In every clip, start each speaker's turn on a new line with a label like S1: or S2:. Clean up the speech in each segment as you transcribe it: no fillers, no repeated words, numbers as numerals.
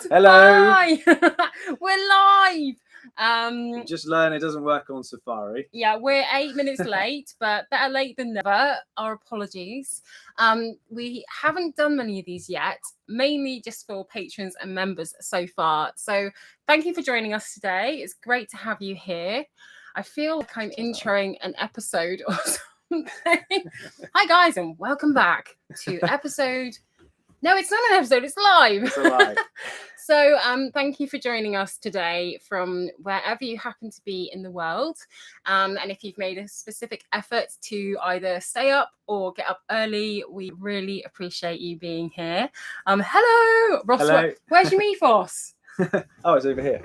S1: Hello.
S2: Hi. We're live.
S1: Just learn it doesn't work on Safari.
S2: Yeah, we're 8 minutes late, but better late than never. Our apologies. We haven't done many of these yet, mainly just for patrons and members so far. So thank you for joining us today. It's great to have you here. I feel like I'm introing an episode or something. Hi guys, and welcome back to episode. No, it's not an episode, it's live.
S1: It's alive.
S2: So thank you for joining us today from wherever you happen to be in the world. And if you've made a specific effort to either stay up or get up early, we really appreciate you being here. Hello, Ross.
S1: Hello.
S2: Where's your Mephos?
S1: Oh, it's over here.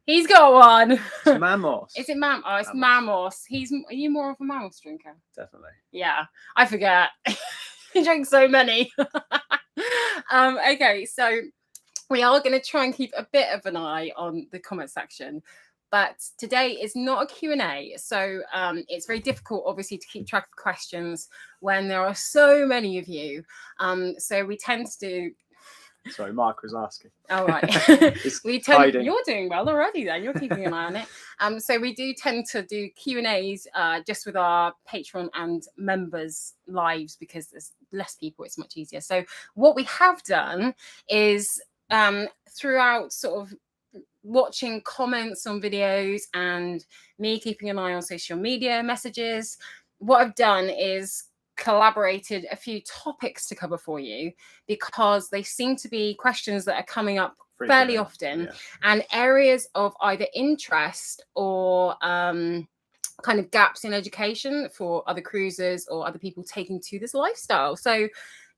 S2: He's got one.
S1: It's Mamos.
S2: Is it Mam? Oh, it's Mamos. Are you more of a Mamos drinker?
S1: Definitely.
S2: Yeah, I forget. He drinks so many. Okay, so we are going to try and keep a bit of an eye on the comment section, but today is not a Q&A, so it's very difficult obviously to keep track of questions when there are so many of you, so we tend to do.
S1: Sorry, Mark was asking.
S2: Oh, right. You're doing well already then. You're keeping an eye on it. So we do tend to do Q&As just with our Patreon and members lives because there's less people. It's much easier. So what we have done is throughout sort of watching comments on videos and me keeping an eye on social media messages, what I've done is collaborated a few topics to cover for you because they seem to be questions that are coming up fairly often, and areas of either interest or kind of gaps in education for other cruisers or other people taking to this lifestyle. So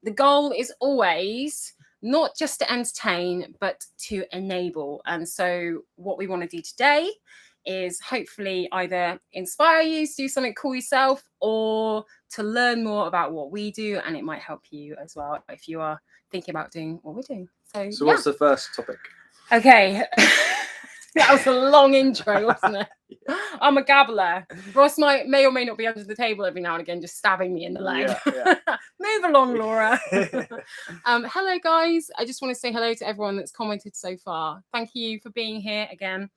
S2: the goal is always not just to entertain, but to enable. And so what we want to do today is hopefully either inspire you to do something cool yourself or to learn more about what we do, and it might help you as well if you are thinking about doing what we're doing. So
S1: what's the first topic?
S2: Okay. That was a long intro, wasn't it? Yeah. I'm a gabbler. Ross may or may not be under the table every now and again, just stabbing me in the leg. Yeah. Move along, Laura. Hello, guys. I just want to say hello to everyone that's commented so far. Thank you for being here again.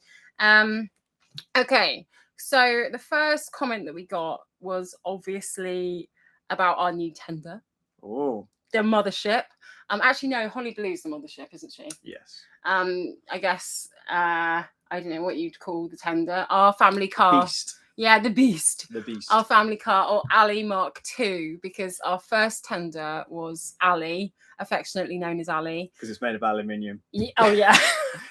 S2: Okay, so the first comment that we got was obviously about our new tender.
S1: Oh.
S2: The mothership. Actually, no, Holly Blue's the mothership, isn't she?
S1: Yes.
S2: I guess I don't know what you'd call the tender. Our family car.
S1: Beast.
S2: Yeah, the Beast.
S1: The Beast.
S2: Our family car, or Ali Mark II, because our first tender was Ali, affectionately known as Ali.
S1: Because it's made of aluminium.
S2: Oh, yeah.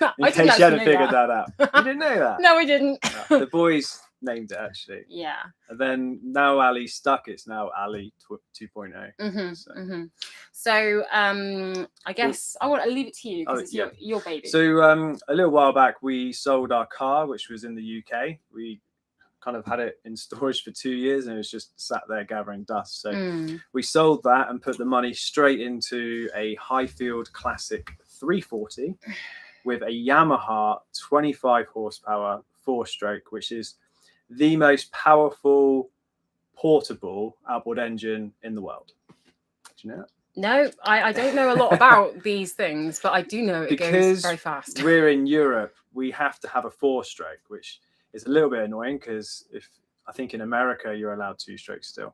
S1: In case you hadn't figured that out. You didn't know that?
S2: No, we didn't.
S1: No, the boys named it, actually.
S2: Yeah.
S1: And then now Ali stuck, it's now Ali 2.0.
S2: Mm-hmm, so I guess I want to leave it to you because it's your baby.
S1: So a little while back, we sold our car, which was in the UK. We kind of had it in storage for 2 years and it was just sat there gathering dust. So we sold that and put the money straight into a Highfield Classic 340 with a Yamaha 25 horsepower 4-stroke, which is the most powerful portable outboard engine in the world. Do you know that?
S2: No, I don't know a lot about these things, but I do know it goes very fast.
S1: We're in Europe, we have to have a 4-stroke, which is a little bit annoying because I think in America you're allowed 2-strokes still.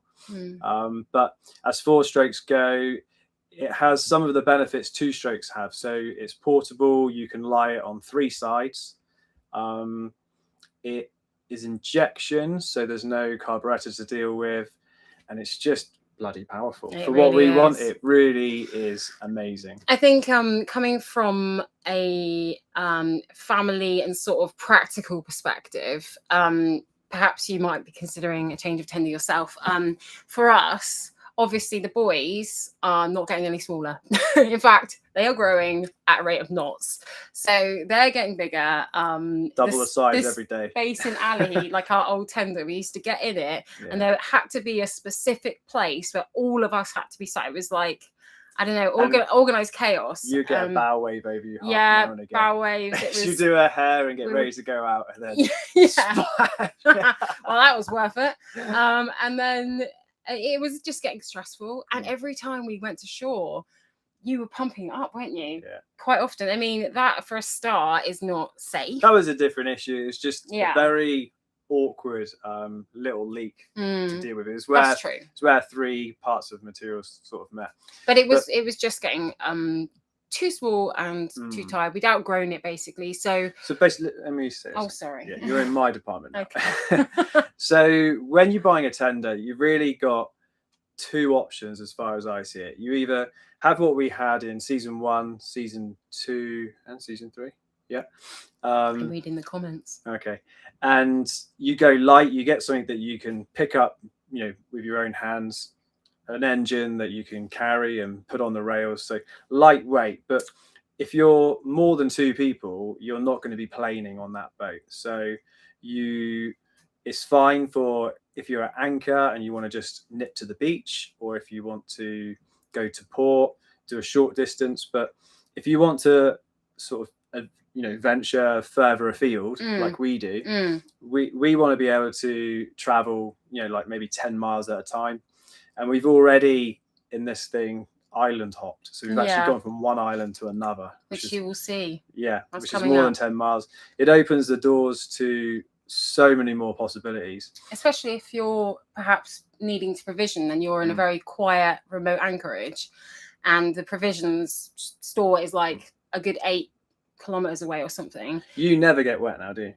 S1: But as 4-strokes go, it has some of the benefits 2-strokes have. So it's portable, you can lie it on 3 sides. It is injection, so there's no carburetor to deal with, and it's just bloody powerful. For what we want, it really is amazing.
S2: I think coming from a family and sort of practical perspective, perhaps you might be considering a change of tender yourself. For us, obviously the boys are not getting any smaller. In fact, they are growing at a rate of knots. So they're getting bigger.
S1: Double the size every day.
S2: Space in alley, like our old tender, we used to get in it, and there had to be a specific place where all of us had to be sat. It was like, I don't know, organized chaos.
S1: You get a bow wave over your heart.
S2: Yeah, bow waves.
S1: You do her hair and get ready to go out, and then
S2: well, that was worth it. And then it was just getting stressful, and every time we went to shore, you were pumping up, weren't you?
S1: Yeah.
S2: Quite often. I mean, that for a start is not safe.
S1: That was a different issue. It's just a very awkward little leak to deal with. It's where 3 parts of materials sort of met.
S2: But it was just getting too small and too tired. We'd outgrown it basically. So
S1: basically, let me say.
S2: Oh, sorry.
S1: Yeah, you're in my department now.
S2: Okay.
S1: So when you're buying a tender, you've really got 2 options as far as I see it. You either have what we had in season 1, season 2, and season 3. Yeah.
S2: I'm reading the comments.
S1: Okay. And you go light, you get something that you can pick up, with your own hands, an engine that you can carry and put on the rails. So lightweight. But if you're more than 2 people, you're not going to be planing on that boat. So it's fine for if you're at anchor and you want to just nip to the beach, or if you want to go to port, do a short distance. But if you want to sort of venture further afield like we do, we want to be able to travel like maybe 10 miles at a time. And we've already in this thing island hopped, so we've actually gone from one island to another,
S2: which you will see,
S1: which is more than 10 miles. It opens the doors to so many more possibilities,
S2: especially if you're perhaps needing to provision and you're in a very quiet remote anchorage and the provisions store is like a good 8 kilometers away or something.
S1: You never get wet now, do you?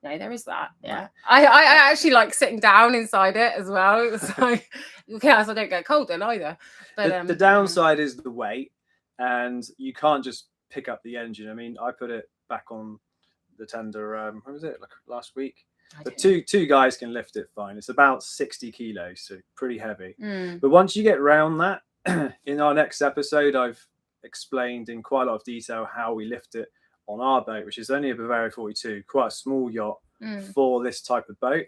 S2: No, there is that. Yeah, I actually like sitting down inside it as well. It's like, so I don't get cold then either. But
S1: the downside is the weight, and you can't just pick up the engine. I mean, I put it back on the tender. When was it? Like last week. But two guys can lift it fine. It's about 60 kilos, so pretty heavy. But once you get around that, in our next episode, I've explained in quite a lot of detail how we lift it on our boat, which is only a Bavaria 42, quite a small yacht for this type of boat.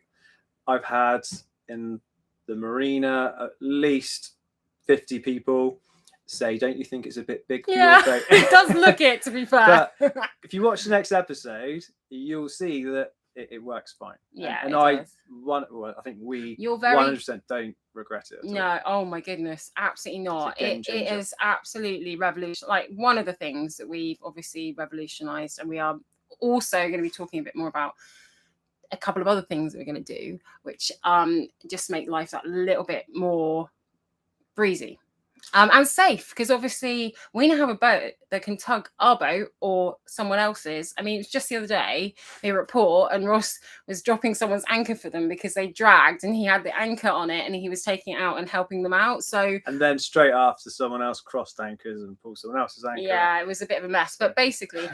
S1: I've had in the marina at least 50 people say, don't you think it's a bit big for your boat?
S2: It does look it, to be fair.
S1: But if you watch the next episode, you'll see that it works fine.
S2: Yeah,
S1: and I think we 100% don't regret it.
S2: No, oh my goodness, absolutely not. It is absolutely revolutionary. Like one of the things that we've obviously revolutionized, and we are also going to be talking a bit more about a couple of other things that we're going to do, which just make life that little bit more breezy. And safe, because obviously we now have a boat that can tug our boat or someone else's. I mean, it was just the other day they were at port and Ross was dropping someone's anchor for them because they dragged and he had the anchor on it and he was taking it out and helping them out. So
S1: and then straight after someone else crossed anchors and pulled someone else's anchor.
S2: Yeah, it was a bit of a mess. But basically,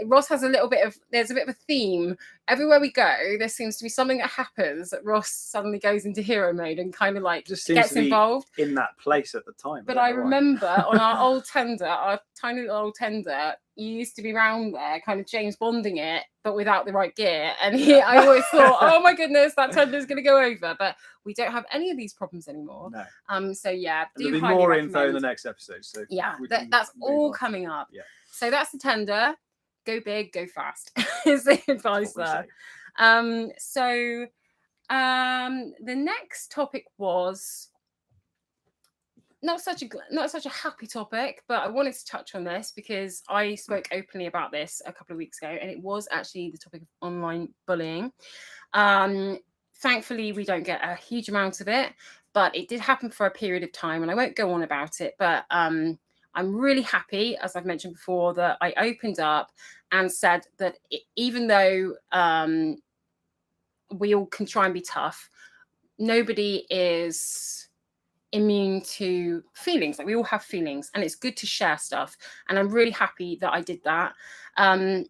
S2: Ross has there's a bit of a theme. Everywhere we go, there seems to be something that happens that Ross suddenly goes into hero mode and kind of like
S1: just seems
S2: gets
S1: to be
S2: involved
S1: in that place at the time.
S2: But I remember on our old tender, our tiny little old tender, you used to be round there kind of James Bonding it, but without the right gear. And I always thought, oh my goodness, that tender is going to go over. But we don't have any of these problems anymore.
S1: No.
S2: So yeah,
S1: there'll be more info in the next episode. So
S2: yeah, that's all coming up.
S1: Yeah.
S2: So that's the tender. Go big, go fast is the advice there. So the next topic was not such a happy topic, but I wanted to touch on this because I spoke openly about this a couple of weeks ago, and it was actually the topic of online bullying. Thankfully, we don't get a huge amount of it, but it did happen for a period of time, and I won't go on about it, but I'm really happy, as I've mentioned before, that I opened up and said that even though we all can try and be tough, nobody is immune to feelings. Like we all have feelings, and it's good to share stuff. And I'm really happy that I did that. I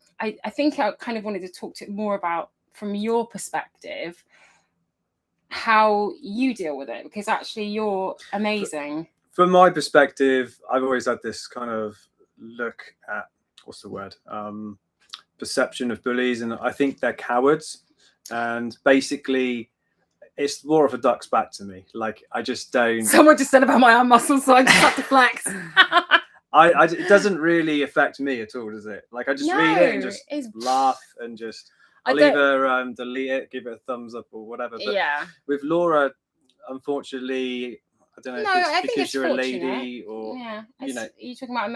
S2: think I kind of wanted to talk to more about, from your perspective, how you deal with it, because actually you're amazing.
S1: From my perspective, I've always had this kind of look at, what's the word? Perception of bullies, and I think they're cowards. And basically, it's more of a duck's back to me. Like, I just don't...
S2: Someone just said about my arm muscles, so I just have to flex.
S1: It doesn't really affect me at all, does it? Like, I just read it and just laugh and just... I'll either delete it, give it a thumbs up or whatever. But with Laura, unfortunately, I don't know
S2: No,
S1: if
S2: I
S1: it's
S2: think
S1: because
S2: it's
S1: you're
S2: fortunate.
S1: a lady or you know.
S2: Are you talking about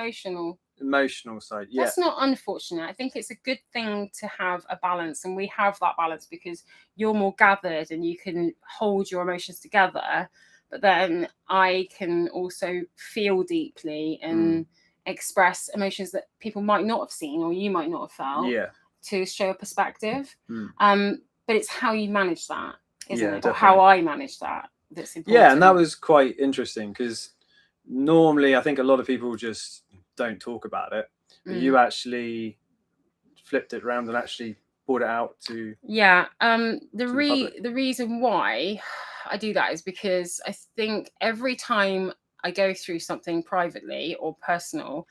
S1: Emotional side? Yeah,
S2: that's not unfortunate. I think it's a good thing to have a balance, and we have that balance because you're more gathered and you can hold your emotions together. But then I can also feel deeply and express emotions that people might not have seen or you might not have felt.
S1: Yeah.
S2: To show a perspective. But it's how you manage that, isn't it?
S1: Definitely.
S2: Or how I manage that that's important.
S1: Yeah, and that was quite interesting because normally I think a lot of people just don't talk about it. But you actually flipped it around and actually brought it out to
S2: the reason why I do that is because I think every time I go through something privately or personal,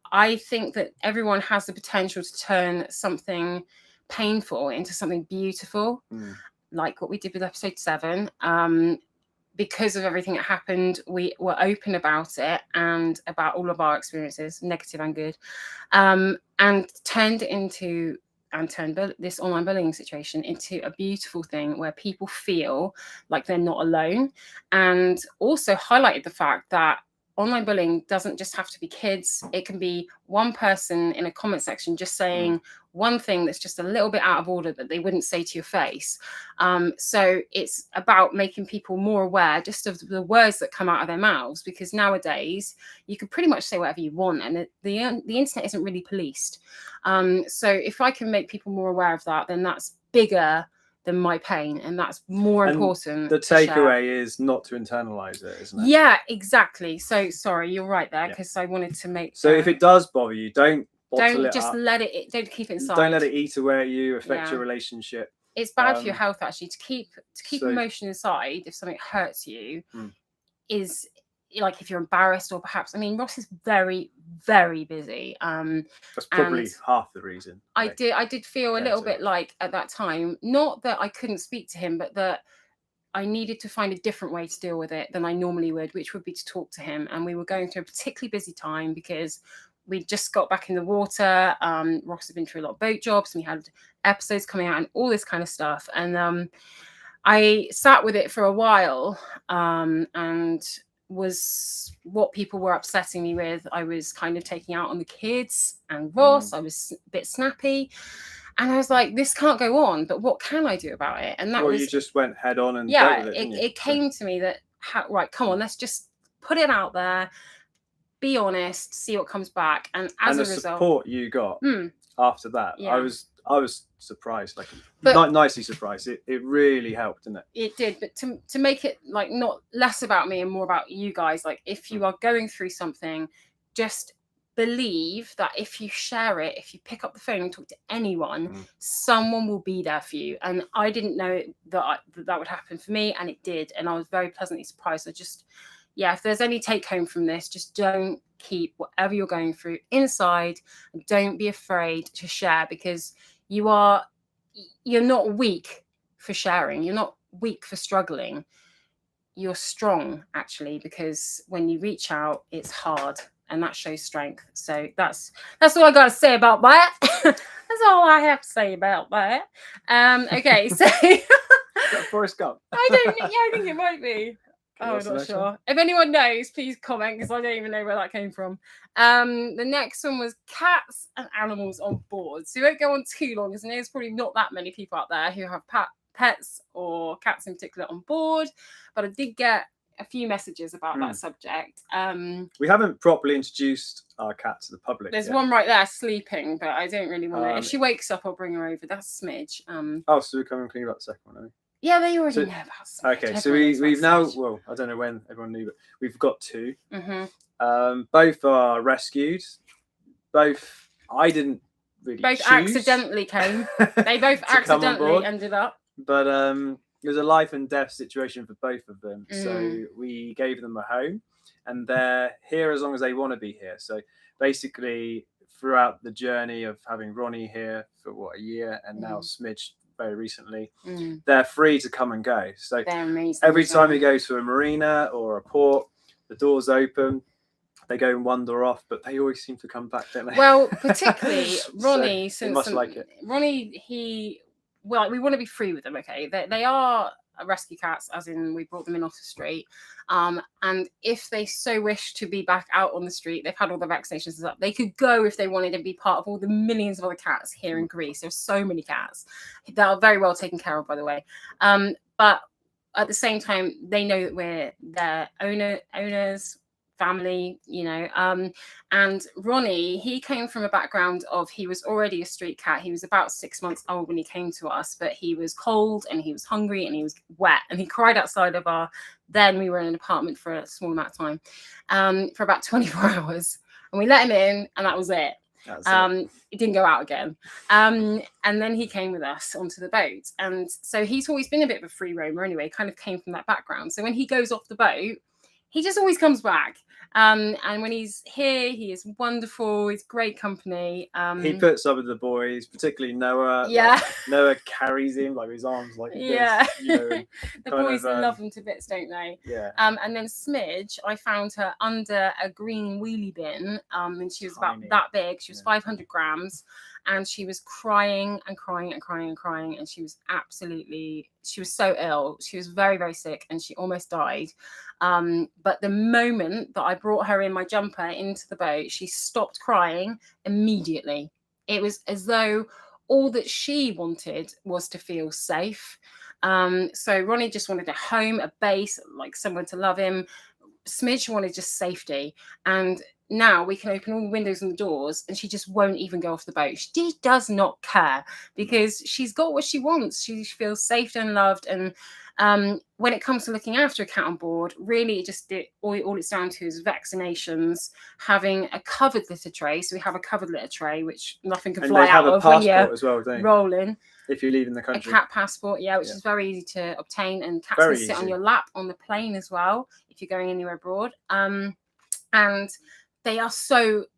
S2: I think that everyone has the potential to turn something painful into something beautiful, like what we did with episode 7. Because of everything that happened, we were open about it and about all of our experiences, negative and good, and turned this online bullying situation into a beautiful thing where people feel like they're not alone, and also highlighted the fact that online bullying doesn't just have to be kids. It can be one person in a comment section just saying one thing that's just a little bit out of order that they wouldn't say to your face. So it's about making people more aware just of the words that come out of their mouths, because nowadays you can pretty much say whatever you want, and the internet isn't really policed. So if I can make people more aware of that, then that's bigger than my pain, and that's more important.
S1: The takeaway is not to internalize it, isn't it?
S2: Yeah, exactly. So sorry, you're right there, because I wanted to make.
S1: So if it does bother you, don't
S2: just let it. Don't keep it inside.
S1: Don't let it eat away at you, affect your relationship.
S2: It's bad for your health actually to keep emotion inside. If something hurts you, is like if you're embarrassed, or perhaps, I mean, Ross is very, very busy.
S1: That's probably half the reason.
S2: I did feel a little bit like at that time, not that I couldn't speak to him, but that I needed to find a different way to deal with it than I normally would, which would be to talk to him. And we were going through a particularly busy time because we just got back in the water. Ross had been through a lot of boat jobs, and we had episodes coming out and all this kind of stuff. And I sat with it for a while, and was what people were upsetting me with. I was kind of taking out on the kids and Ross. I was a bit snappy. And I was like, this can't go on, but what can I do about it? And that was...
S1: you just went head on and dealt with it,
S2: it came to me that, right, come on, let's just put it out there, be honest, see what comes back. And as a result...
S1: the support you got after that, I was surprised, nicely surprised. It really helped, didn't it?
S2: It did, but to make it like not less about me and more about you guys, like if you are going through something, just believe that if you share it, if you pick up the phone and talk to anyone, someone will be there for you. And I didn't know that would happen for me, and it did, and I was very pleasantly surprised. So just, if there's any take home from this, just don't keep whatever you're going through inside, and don't be afraid to share, because you're not weak for sharing, you're not weak for struggling, you're strong actually, because when you reach out, it's hard, and that shows strength. So that's all I got to say about that. That's all I have to say about that. Okay, so
S1: Forrest Gump.
S2: I think it might be. Oh, I'm not sure. If anyone knows, please comment, because I don't even know where that came from. The next one was cats and animals on board. So we won't go on too long, because there's probably not that many people out there who have pets or cats in particular on board. But I did get a few messages about that subject.
S1: We haven't properly introduced our cat to the public.
S2: There's one right there sleeping, but I don't really want to. If she wakes up, I'll bring her over. That's a smidge.
S1: So we're coming clean about the second one, are we?
S2: Yeah, they already know about Smidge.
S1: Okay, so we've now, well, I don't know when everyone knew, but we've got 2. Both are rescued. Both, I didn't really choose.
S2: Accidentally came. They both accidentally ended up.
S1: But it was a life and death situation for both of them. So we gave them a home, and they're here as long as they want to be here. So basically, throughout the journey of having Ronnie here for a year, and now Smidge very recently, they're free to come and go. So
S2: they're amazing.
S1: Every time we go to a marina or a port, the doors open, they go and wander off, but they always seem to come back, don't they?
S2: Well, particularly Ronnie,
S1: so must like it.
S2: Ronnie, we want to be free with them. Okay, they are rescue cats, as in we brought them in off the street. And if they so wish to be back out on the street, they've had all the vaccinations and stuff, they could go if they wanted and be part of all the millions of other cats here in Greece. There's so many cats that are very well taken care of, by the way. But at the same time, they know that we're their owners, family, you know. And Ronnie, he came from a background of, he was already a street cat. He was about 6 months old when he came to us, but he was cold and he was hungry and he was wet and he cried outside of our, then we were in an apartment for a small amount of time, for about 24 hours. And we let him in and that was it. It didn't go out again. And then he came with us onto the boat. And so he's always been a bit of a free roamer anyway, kind of came from that background. So when he goes off the boat, he just always comes back. And when he's here, he is wonderful. He's great company.
S1: He puts up with the boys, particularly Noah.
S2: Yeah.
S1: Like, Noah carries him, like his arms like
S2: yeah.
S1: this. You know,
S2: the boys love him to bits, don't they?
S1: Yeah.
S2: And then Smidge, I found her under a green wheelie bin. And she was about that big. She was 500 grams. And she was crying and crying and crying and crying. And she was she was so ill. She was very, very sick and she almost died. But the moment that I brought her in my jumper into the boat, she stopped crying immediately. It was as though all that she wanted was to feel safe. So Ronnie just wanted a home, a base, like someone to love him. Smidge wanted just safety. And now we can open all the windows and the doors and she just won't even go off the boat. She does not care because she's got what she wants. She feels safe and loved. And when it comes to looking after a cat on board, really all it's down to is vaccinations, having a covered litter tray. So we have a covered litter tray, which nothing can fly out of when you're
S1: as well, don't you?
S2: rolling.
S1: If you're leaving the country.
S2: A cat passport, which is very easy to obtain. And cats can sit on your lap on the plane as well if you're going anywhere abroad. And they are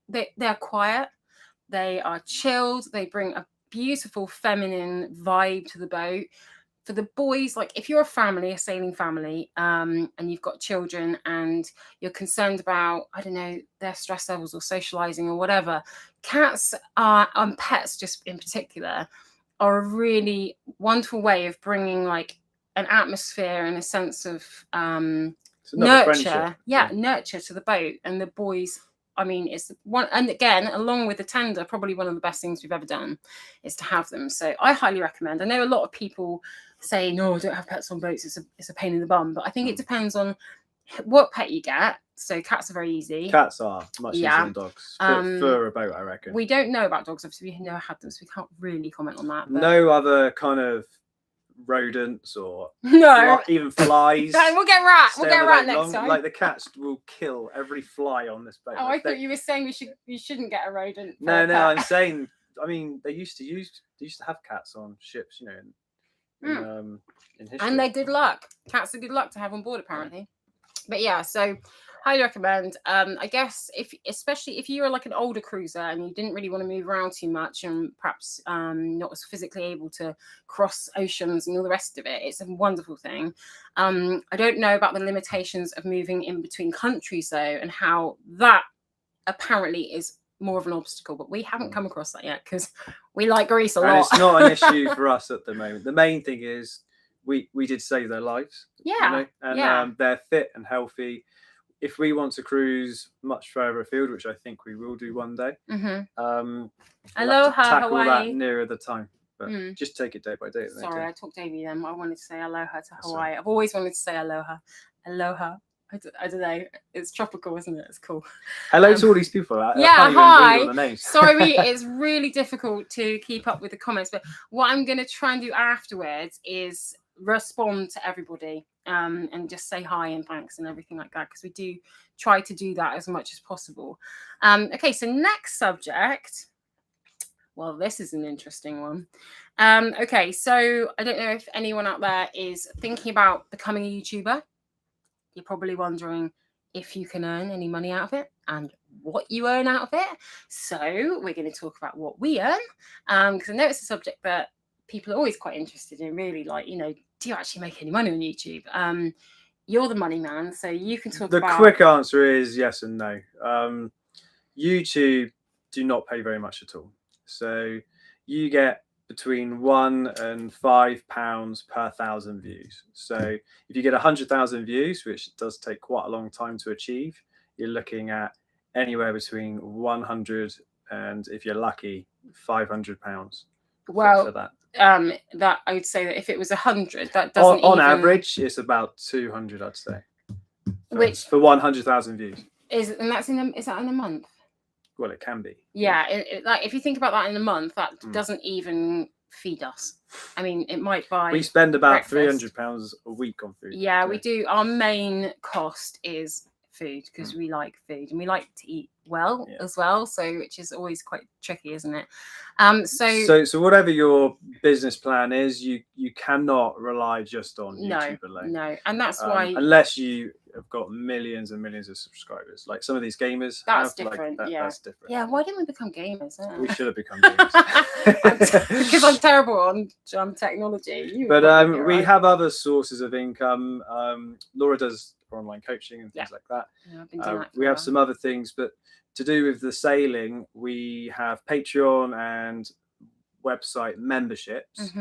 S2: they're quiet, they are chilled, they bring a beautiful feminine vibe to the boat. For the boys, like if you're a sailing family, and you've got children and you're concerned about, I don't know, their stress levels or socializing or whatever, cats and pets just in particular are a really wonderful way of bringing like an atmosphere and a sense of nurture to the boat. And the boys, I mean, it's one, and again, along with the tender, probably one of the best things we've ever done is to have them. So I highly recommend. I know a lot of people say, no, don't have pets on boats. It's a pain in the bum. But I think it depends on what pet you get. So cats are very easy.
S1: Cats are much easier than dogs for a boat, I reckon. We
S2: don't know about dogs. Obviously, we've never had them, so we can't really comment on that. But...
S1: No other kind of rodents or even flies.
S2: We'll get rat next time.
S1: Like the cats will kill every fly on this boat.
S2: Oh, I thought you were saying you shouldn't get a rodent.
S1: No, I'm saying, I mean, they used to have cats on ships, you know, in history.
S2: And they're good luck. Cats are good luck to have on board, apparently. But yeah, so highly recommend. I guess especially if you're like an older cruiser and you didn't really want to move around too much and perhaps not as physically able to cross oceans and all the rest of it, it's a wonderful thing. I don't know about the limitations of moving in between countries though, and how that apparently is more of an obstacle, but we haven't come across that yet because we like Greece a lot.
S1: And it's not an issue for us at the moment. The main thing is we did save their lives.
S2: Yeah.
S1: You know? And they're fit and healthy. If we want to cruise much further afield, which I think we will do one day,
S2: Aloha,
S1: tackle
S2: Hawaii.
S1: that nearer the time. But just take it day by day.
S2: Sorry, I talked over you then. I wanted to say aloha to Hawaii. I've always wanted to say aloha. Aloha. I don't know. It's tropical, isn't it? It's cool.
S1: Hello to all these people.
S2: Hi. Sorry, it's really difficult to keep up with the comments. But what I'm going to try and do afterwards is respond to everybody and just say hi and thanks and everything like that, because we do try to do that as much as possible. Okay, so next subject. Well, this is an interesting one. Okay, so I don't know if anyone out there is thinking about becoming a YouTuber. You're probably wondering if you can earn any money out of it and what you earn out of it. So we're going to talk about what we earn, because I know it's a subject that people are always quite interested in, really, like, you know, do you actually make any money on YouTube? You're the money man, so you can talk about...
S1: The quick answer is yes and no. YouTube do not pay very much at all. So you get between £1 and £5 per 1,000 views. So if you get 100,000 views, which does take quite a long time to achieve, you're looking at anywhere between 100 and, if you're lucky, £500 for that.
S2: That I would say that if it was 100, that doesn't
S1: on average, it's about 200, I'd say. For 100,000 views.
S2: Is that in a month?
S1: Well, it can be.
S2: Yeah, like if you think about that in a month, that doesn't even feed us. I mean, it might buy.
S1: We spend about £300 a week on food.
S2: Yeah, we do. Our main cost is food, because we like food and we like to eat well as well. So, which is always quite tricky, isn't it?
S1: So whatever your business plan is, you cannot rely just on YouTube alone.
S2: No, and that's why,
S1: unless you have got millions and millions of subscribers, like some of these gamers.
S2: That's different.
S1: That's different.
S2: Yeah, why didn't we become gamers?
S1: We should have become gamers.
S2: Because I'm terrible on technology.
S1: But we have other sources of income. Laura does online coaching and things like that.
S2: Yeah, I've been doing that
S1: we have some other things, but to do with the sailing, we have Patreon and website memberships.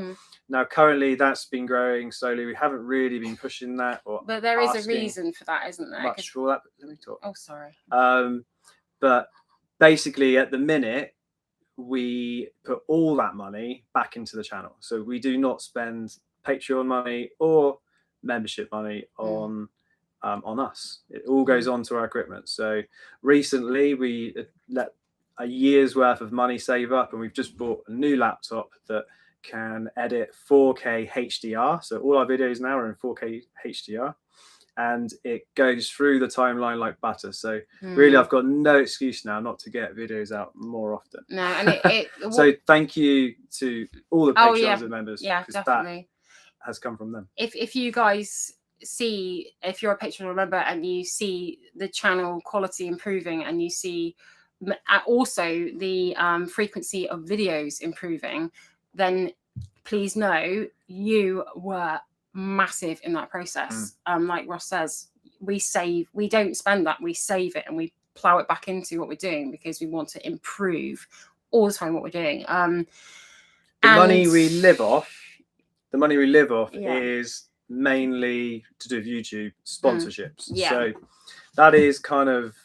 S1: Now, currently, that's been growing slowly. We haven't really been pushing that.
S2: But there is a reason for that, isn't there?
S1: Much for that. Let me talk.
S2: Oh, sorry.
S1: But basically, at the minute, we put all that money back into the channel. So we do not spend Patreon money or membership money on us. It all goes on to our equipment. So recently we let a year's worth of money save up, and we've just bought a new laptop that can edit 4K HDR. So all our videos now are in 4K HDR, and it goes through the timeline like butter. So really, I've got no excuse now not to get videos out more often.
S2: No, and
S1: so thank you to all the Patreons and members.
S2: Yeah, definitely.
S1: That has come from them.
S2: If you guys see, if you're a Patreon member and you see the channel quality improving, and you see also the frequency of videos improving, then please know you were massive in that process. Like Ross says, we don't spend that, we save it and we plow it back into what we're doing, because we want to improve all the time what we're doing.
S1: The money we live off is mainly to do with YouTube sponsorships. So that is kind of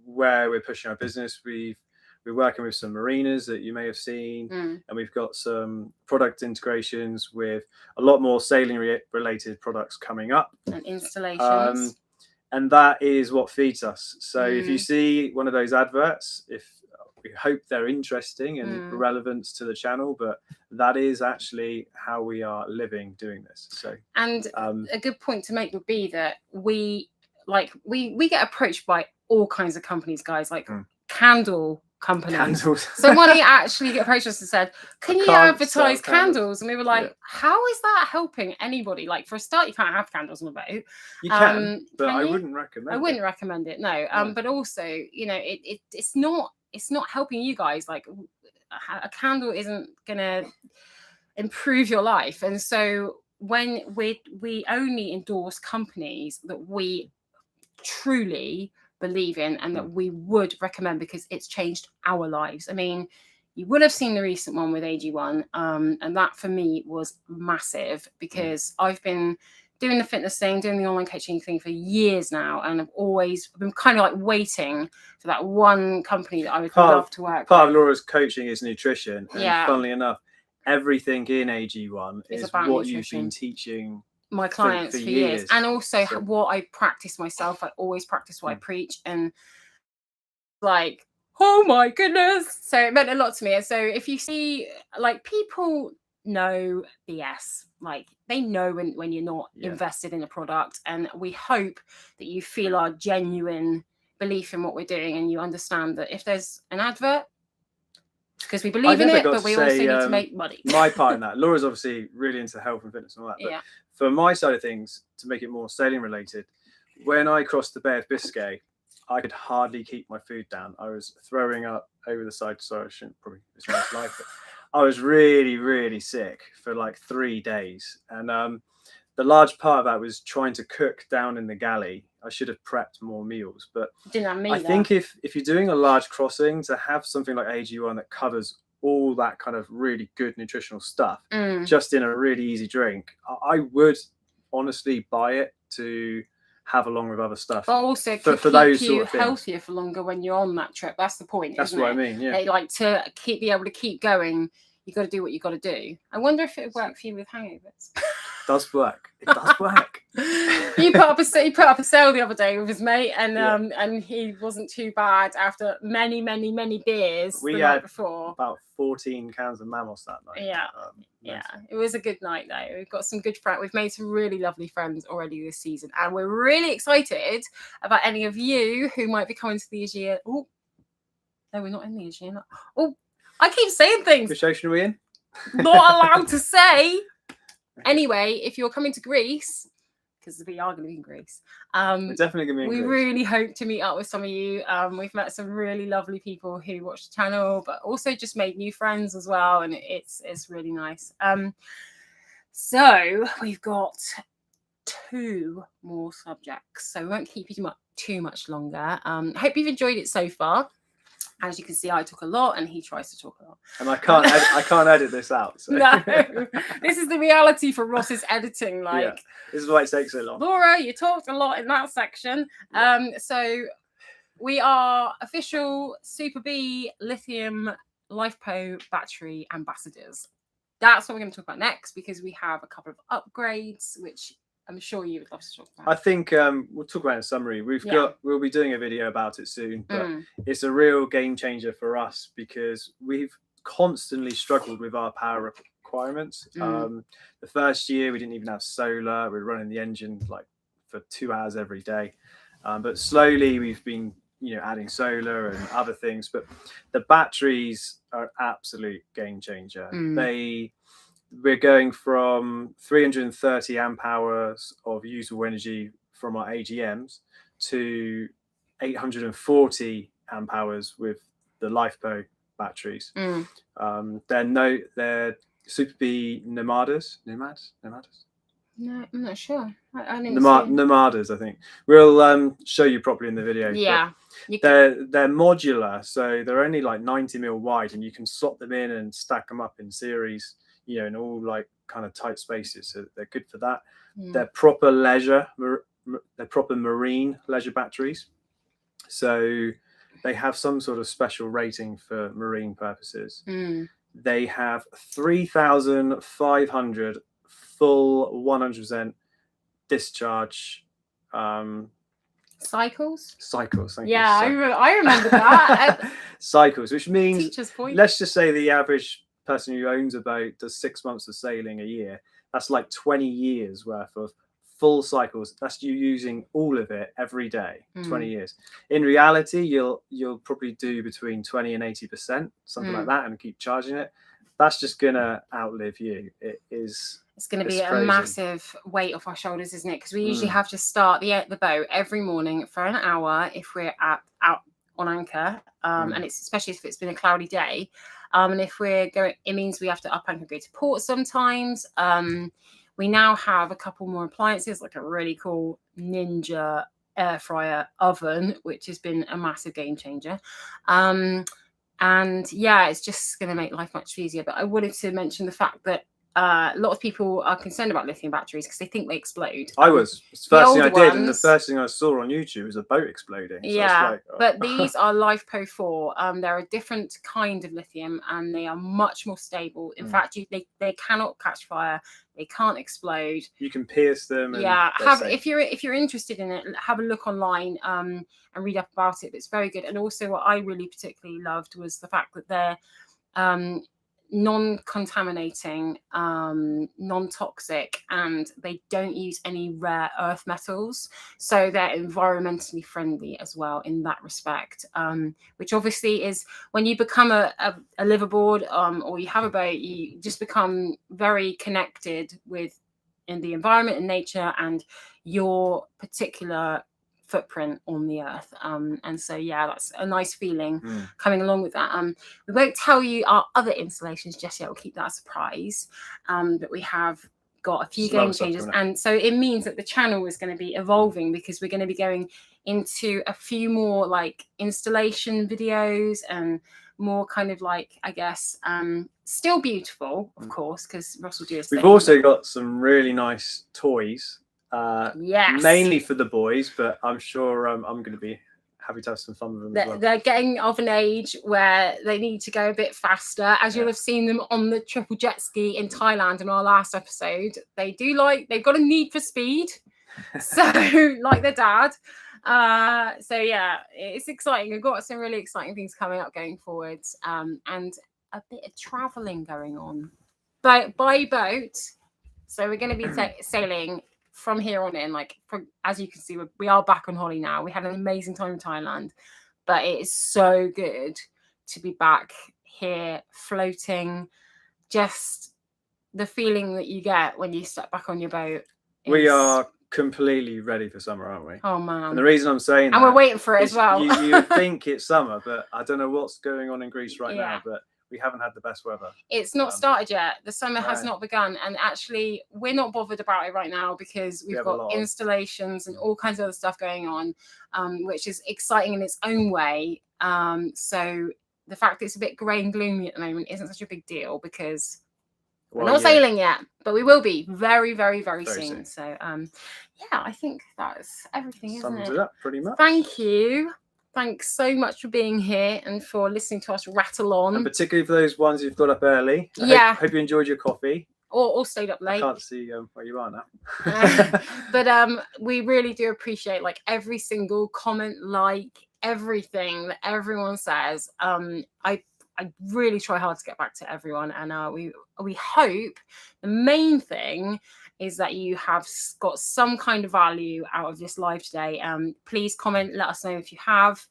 S1: where we're pushing our business. We're working with some marinas that you may have seen, and we've got some product integrations with a lot more sailing related products coming up,
S2: and installations,
S1: and that is what feeds us. So if you see one of those adverts, we hope they're interesting and relevant to the channel, but that is actually how we are living doing this. So, and
S2: a good point to make would be that we get approached by all kinds of companies, guys, like candle companies.
S1: Candles.
S2: Somebody actually approached us and said, "Can you advertise candles?" And we were like, "How is that helping anybody? Like, for a start, you can't have candles on a boat.
S1: You can, but I wouldn't recommend.
S2: I wouldn't recommend it. No. But also, you know, it's not helping you guys. Like, a candle isn't gonna improve your life. And so when we only endorse companies that we truly believe in and that we would recommend, because it's changed our lives. I mean, you would have seen the recent one with AG1, and that for me was massive, because I've been doing the fitness thing, doing the online coaching thing for years now, and I've been kind of like waiting for that one company that I would love to work with.
S1: Part of Laura's coaching is nutrition, and funnily enough, everything in AG1 is what nutrition. You've been teaching
S2: my clients for years. And also what I practice myself. I always practice what I preach, and like, oh my goodness, so it meant a lot to me. And so if you see, like, people know BS, like they know when you're not invested in a product, and we hope that you feel our genuine belief in what we're doing, and you understand that if there's an advert, because we believe in it, but we also need to make money.
S1: My part in that, Laura's obviously really into health and fitness and all that. But for my side of things, to make it more sailing related, when I crossed the Bay of Biscay, I could hardly keep my food down. I was throwing up over the side. Sorry, I shouldn't probably risk my life, but I was really, really sick for like 3 days. And the large part of that was trying to cook down in the galley. I should have prepped more meals, but
S2: I
S1: think if you're doing a large crossing, to have something like AG1 that covers all that kind of really good nutritional stuff just in a really easy drink, I would honestly buy it to have along with other stuff.
S2: But also for those you sort of healthier for longer when you're on that trip. That's the point.
S1: That's what I mean. Yeah.
S2: They like to be able to keep going. You got to do what you got to do. I wonder if it would work for you with hangovers.
S1: It does work. It does work.
S2: He put up a sale the other day with his mate, and he wasn't too bad after many beers the night before.
S1: About 14 cans of Mamos that night.
S2: Yeah, it was a good night though. We've got some good friends. We've made some really lovely friends already this season, and we're really excited about any of you who might be coming to the Aegean. Oh, no, we're not in the Aegean. Oh, I keep saying things.
S1: Which ocean are we in?
S2: Not allowed to say. Anyway, if you're coming to Greece, because we are going to be in Greece,
S1: we're definitely going to be in
S2: Greece.
S1: We
S2: really hope to meet up with some of you. We've met some really lovely people who watch the channel, but also just made new friends as well, and it's really nice. So we've got 2 more subjects, so we won't keep you too much longer. Hope you've enjoyed it so far. As you can see, I talk a lot, and he tries to talk a lot.
S1: And I can't edit this out. So.
S2: No, this is the reality for Ross's editing.
S1: This is why it takes so long.
S2: Laura, you talked a lot in that section. So we are official Super B Lithium LifePo battery ambassadors. That's what we're going to talk about next, because we have a couple of upgrades, which I'm sure you would love to talk about.
S1: I think we'll talk about it in summary. We'll be doing a video about it soon, but it's a real game changer for us because we've constantly struggled with our power requirements. The first year we didn't even have solar. We were running the engine for 2 hours every day. But slowly we've been adding solar and other things. But the batteries are an absolute game changer. We're going from 330 amp hours of usable energy from our AGMs to 840 amp hours with the LifePo batteries. They're Super B Nomadas. Nomads?
S2: No, I'm not sure. I didn't
S1: Nomadas, I think. We'll show you properly in the video.
S2: Yeah.
S1: They're modular, so they're only 90 mil wide, and you can slot them in and stack them up in series. In all kind of tight spaces, so they're good for that. They're proper marine leisure batteries, so they have some sort of special rating for marine purposes. They have 3,500 full 100% discharge
S2: cycles.
S1: Thank you.
S2: I remember that.
S1: Cycles, which means,
S2: teacher's point.
S1: Let's just say the average person who owns a boat does 6 months of sailing a year. That's 20 years worth of full cycles. That's you using all of it every day. 20 years. In reality, you'll probably do between 20 and 80%, something like that, and keep charging it. That's just gonna outlive you. It's going to be a massive weight off our shoulders, isn't it? Because we usually have to start the boat every morning for an hour if we're out on anchor, and it's especially if it's been a cloudy day. And if we're going, it means we have to up anchor, go to port sometimes. We now have a couple more appliances, like a really cool Ninja air fryer oven, which has been a massive game changer. And yeah, it's just going to make life much easier. But I wanted to mention the fact that a lot of people are concerned about lithium batteries because they think they explode. I was. It's the first thing I did, and the first thing I saw on YouTube was a boat exploding. So
S2: yeah, but these are LifePo 4. They're a different kind of lithium, and they are much more stable. In fact, they cannot catch fire. They can't explode.
S1: You can pierce them. And
S2: if you're interested in it, have a look online and read up about it. It's very good. And also, what I really particularly loved was the fact that they're non-contaminating, non-toxic, and they don't use any rare earth metals, so they're environmentally friendly as well in that respect, which obviously is when you become a liveaboard or you have a boat, you just become very connected with in the environment and nature and your particular footprint on the earth, and so yeah, that's a nice feeling coming along with that. We won't tell you our other installations just yet. We'll keep that a surprise, but we have got a few game changers, and so it means that the channel is going to be evolving because we're going to be going into a few more like installation videos and more kind of like, I guess, still beautiful, of course, because Ross will do his thing.
S1: We've also got some really nice toys,
S2: yes,
S1: mainly for the boys, but I'm sure I'm going to be happy to have some fun with them as well.
S2: They're getting of an age where they need to go a bit faster, as you'll have seen them on the triple jet ski in Thailand in our last episode. They've got a need for speed, so like their dad. So yeah, it's exciting. We've got some really exciting things coming up going forwards, and a bit of traveling going on by boat. So we're going to be sailing from here on in. Like, as you can see, we are back on holiday now. We had an amazing time in Thailand, but it is so good to be back here floating. Just the feeling that you get when you step back on your boat.
S1: We are completely ready for summer, aren't we?
S2: Oh man!
S1: And the reason I'm saying
S2: and we're waiting for it as well.
S1: You think it's summer, but I don't know what's going on in Greece right now. But we haven't had the best weather.
S2: It's not started yet. The summer has not begun, and actually, we're not bothered about it right now because we've got installations and all kinds of other stuff going on, which is exciting in its own way. So the fact that it's a bit grey and gloomy at the moment isn't such a big deal because we're not sailing yet, but we will be very, very, very soon. So, yeah, I think that's everything, isn't it?
S1: Sums it up pretty much.
S2: Thank you. Thanks so much for being here and for listening to us rattle on.
S1: And particularly for those ones who've got up early. Hope you enjoyed your coffee.
S2: Or stayed up late.
S1: I can't see where you are now.
S2: But we really do appreciate like every single comment, like everything that everyone says. I really try hard to get back to everyone, and we hope the main thing is that you have got some kind of value out of this live today. Please comment, let us know if you have,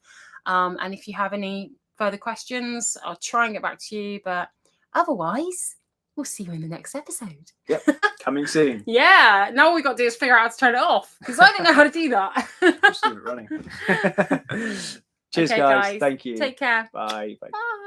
S2: and if you have any further questions, I'll try and get back to you. But otherwise, we'll see you in the next episode.
S1: Yep, coming soon.
S2: Yeah, now all we got to do is figure out how to turn it off because I don't know how to do that.
S1: Just leave it running. Cheers, guys. Thank you.
S2: Take care.
S1: Bye. Bye.
S2: Bye.